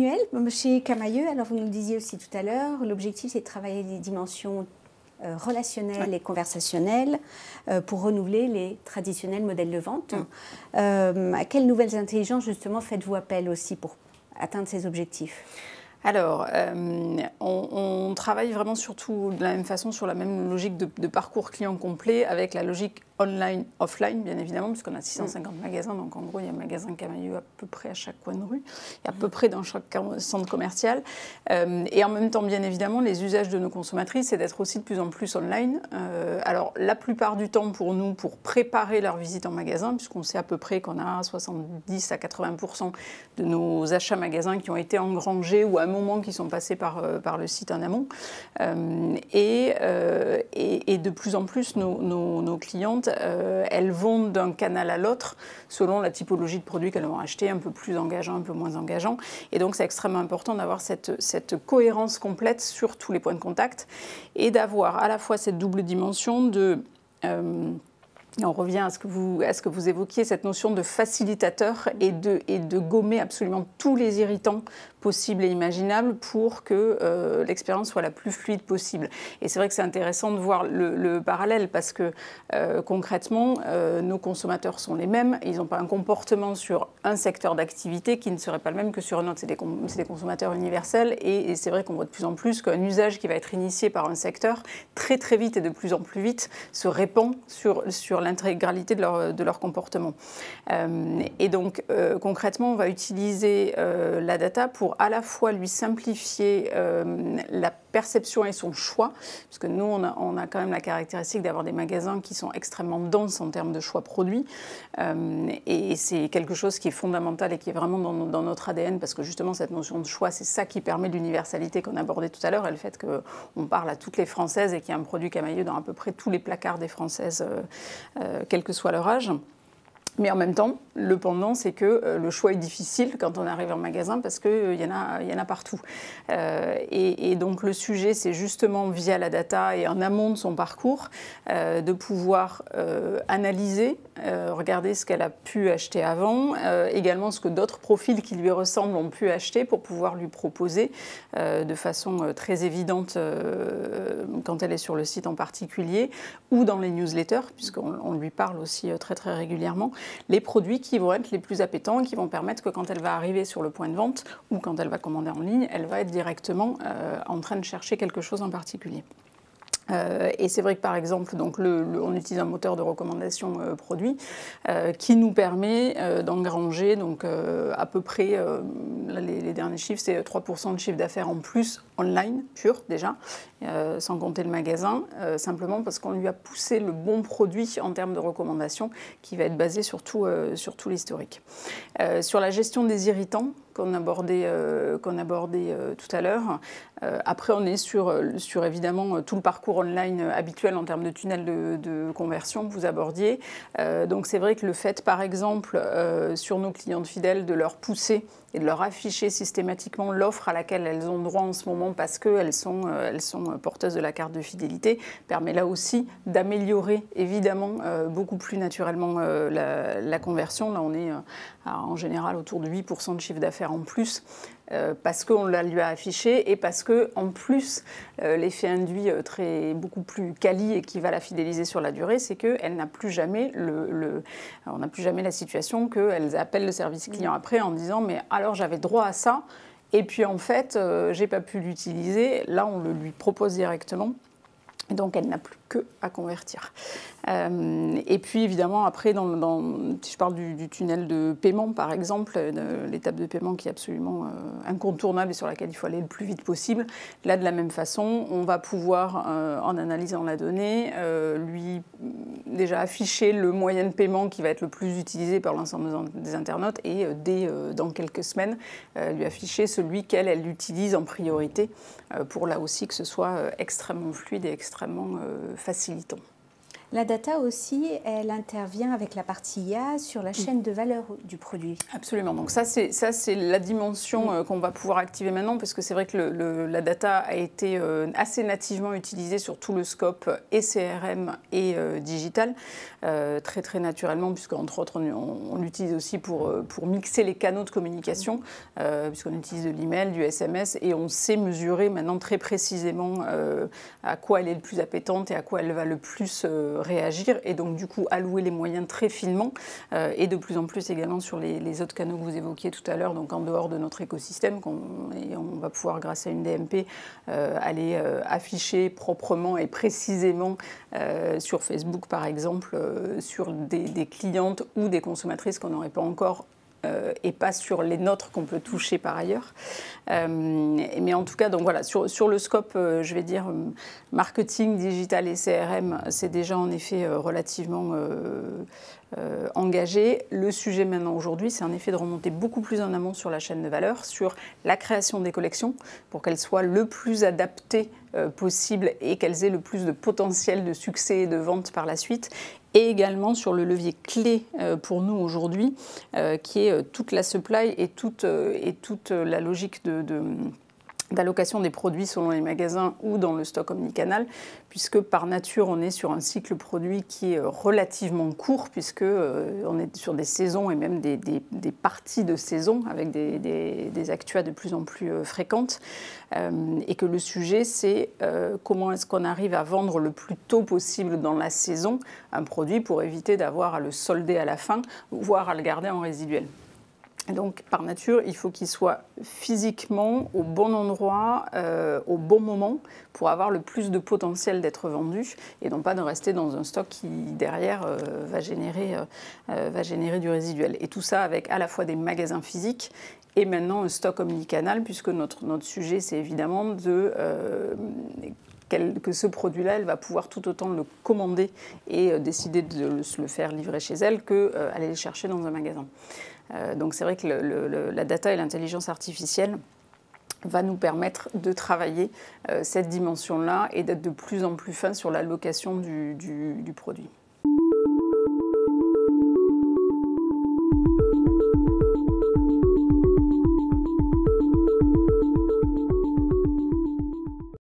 Emmanuel, chez Camaïeu, alors vous nous disiez aussi tout à l'heure, l'objectif c'est de travailler les dimensions relationnelles et conversationnelles pour renouveler les traditionnels modèles de vente. À quelles nouvelles intelligences justement faites-vous appel aussi pour atteindre ces objectifs ? Alors, on travaille vraiment surtout de la même façon, sur la même logique de parcours client complet, avec la logique online, offline, bien évidemment, puisqu'on a 650 magasins, donc en gros, il y a un magasin Camaïeu à peu près à chaque coin de rue, et à peu près dans chaque centre commercial. Et en même temps, bien évidemment, les usages de nos consommatrices, c'est d'être aussi de plus en plus online. Alors, la plupart du temps, pour nous, pour préparer leur visite en magasin, puisqu'on sait à peu près qu'on a 70 à 80% de nos achats magasins qui ont été engrangés ou à un moment qui sont passés par le site en amont. Et de plus en plus, nos clientes, elles vont d'un canal à l'autre selon la typologie de produits qu'elles vont acheter, un peu plus engageant, un peu moins engageant. Et donc, c'est extrêmement important d'avoir cette cohérence complète sur tous les points de contact et d'avoir à la fois cette double dimension de... on revient à ce que vous évoquiez, cette notion de facilitateur et de gommer absolument tous les irritants possibles et imaginables pour que l'expérience soit la plus fluide possible. Et c'est vrai que c'est intéressant de voir le parallèle parce que concrètement, nos consommateurs sont les mêmes. Ils n'ont pas un comportement sur un secteur d'activité qui ne serait pas le même que sur un autre. C'est des consommateurs universels et c'est vrai qu'on voit de plus en plus qu'un usage qui va être initié par un secteur, très très vite et de plus en plus vite, se répand sur l'intégralité de leur comportement. Et donc, concrètement, on va utiliser la data pour à la fois lui simplifier la perception et son choix, parce que nous, on a quand même la caractéristique d'avoir des magasins qui sont extrêmement denses en termes de choix produits. Et c'est quelque chose qui est fondamental et qui est vraiment dans notre ADN, parce que justement, cette notion de choix, c'est ça qui permet l'universalité qu'on abordait tout à l'heure, et le fait qu'on parle à toutes les Françaises et qu'il y a un produit Camaïeu dans à peu près tous les placards des Françaises, quel que soit leur âge. Mais en même temps, le pendant, c'est que le choix est difficile quand on arrive en magasin parce qu'il y en a partout. Et donc le sujet, c'est justement via la data et en amont de son parcours, de pouvoir analyser, regarder ce qu'elle a pu acheter avant, également ce que d'autres profils qui lui ressemblent ont pu acheter pour pouvoir lui proposer de façon très évidente quand elle est sur le site en particulier ou dans les newsletters, puisqu'on lui parle aussi très très régulièrement, les produits qui vont être les plus appétants et qui vont permettre que quand elle va arriver sur le point de vente ou quand elle va commander en ligne, elle va être directement en train de chercher quelque chose en particulier. Et c'est vrai que par exemple, donc on utilise un moteur de recommandation produit qui nous permet d'engranger donc, à peu près, là, les derniers chiffres, c'est 3% de chiffre d'affaires en plus online, pur déjà, sans compter le magasin, simplement parce qu'on lui a poussé le bon produit en termes de recommandation qui va être basé sur tout l'historique. Sur la gestion des irritants, qu'on abordait tout à l'heure. Après, on est sur évidemment tout le parcours online habituel en termes de tunnel de conversion que vous abordiez. Donc c'est vrai que le fait, par exemple, sur nos clientes fidèles, de leur pousser et de leur afficher systématiquement l'offre à laquelle elles ont droit en ce moment parce qu'elles sont porteuses de la carte de fidélité, permet là aussi d'améliorer évidemment beaucoup plus naturellement la conversion. Là, on est en général autour de 8% de chiffre d'affaires en plus parce qu'on lui a affiché et parce que en plus l'effet induit beaucoup plus quali et qui va la fidéliser sur la durée, c'est qu'elle n'a plus jamais on n'a plus jamais la situation qu'elles appellent le service client après en disant mais alors j'avais droit à ça et puis en fait j'ai pas pu l'utiliser. Là on le lui propose directement. Et donc, elle n'a plus qu'à convertir. Et puis, évidemment, après, si je parle du tunnel de paiement, par exemple, l'étape de paiement qui est absolument incontournable et sur laquelle il faut aller le plus vite possible, là, de la même façon, on va pouvoir, en analysant la donnée, lui déjà afficher le moyen de paiement qui va être le plus utilisé par l'ensemble des internautes et dans quelques semaines, lui afficher celui qu'elle utilise en priorité pour là aussi que ce soit extrêmement fluide et extrêmement facilitant. La data aussi, elle intervient avec la partie IA sur la chaîne de valeur du produit. Absolument. Donc ça, c'est la dimension qu'on va pouvoir activer maintenant, parce que c'est vrai que la data a été assez nativement utilisée sur tout le scope et CRM et digital, très très naturellement, puisqu'entre autres, on l'utilise aussi pour mixer les canaux de communication, puisqu'on utilise de l'email, du SMS, et on sait mesurer maintenant très précisément à quoi elle est le plus appétente et à quoi elle va le plus réagir, et donc du coup allouer les moyens très finement, et de plus en plus également sur les autres canaux que vous évoquiez tout à l'heure, donc en dehors de notre écosystème, et on va pouvoir, grâce à une DMP, aller afficher proprement et précisément sur Facebook par exemple, sur des clientes ou des consommatrices qu'on n'aurait pas encore et pas sur les nôtres qu'on peut toucher par ailleurs. Mais en tout cas, donc voilà, sur le scope, je vais dire, marketing, digital et CRM, c'est déjà en effet relativement engagé. Le sujet maintenant aujourd'hui, c'est en effet de remonter beaucoup plus en amont sur la chaîne de valeur, sur la création des collections, pour qu'elles soient le plus adaptées possible et qu'elles aient le plus de potentiel de succès et de vente par la suite. Et également sur le levier clé pour nous aujourd'hui, qui est toute la supply et toute la logique d'allocation des produits selon les magasins ou dans le stock omnicanal, puisque par nature on est sur un cycle produit qui est relativement court, puisque on est sur des saisons et même des parties de saison avec des actua de plus en plus fréquentes, et que le sujet c'est comment est-ce qu'on arrive à vendre le plus tôt possible dans la saison un produit pour éviter d'avoir à le solder à la fin, voire à le garder en résiduel. Donc, par nature, il faut qu'il soit physiquement au bon endroit, au bon moment, pour avoir le plus de potentiel d'être vendu, et non pas de rester dans un stock qui, derrière, va générer du résiduel. Et tout ça avec à la fois des magasins physiques et maintenant un stock omnicanal, puisque notre sujet, c'est évidemment que ce produit-là, elle va pouvoir tout autant le commander et décider de se le faire livrer chez elle qu'aller le chercher dans un magasin. Donc c'est vrai que la data et l'intelligence artificielle va nous permettre de travailler cette dimension-là et d'être de plus en plus fin sur l'allocation du produit.